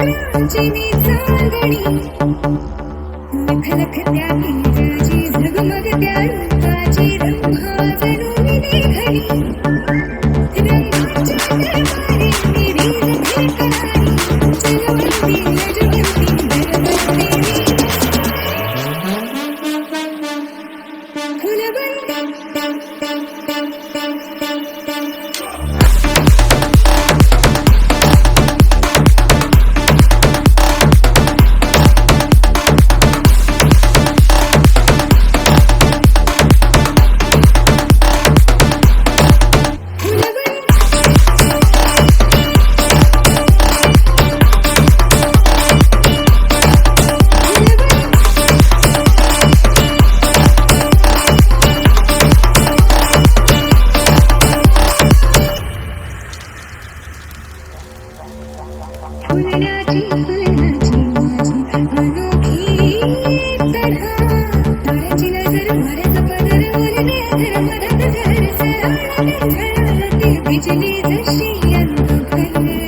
चिनी चांदणी लख लख त्या केसाची झगमग त्या रूपाची रंभा जणू विधी घडी रंगाच्या दरबारी निरील भेटणारी चलवंती लजवंती दरवंती फुलण्याची फुलण्याची माझी अनोखी तऱ्हा ताऱ्याची नजर भरत पदर बोलणे अधर मधात घर सराळते झळाळते बिजली जशी अंग भरले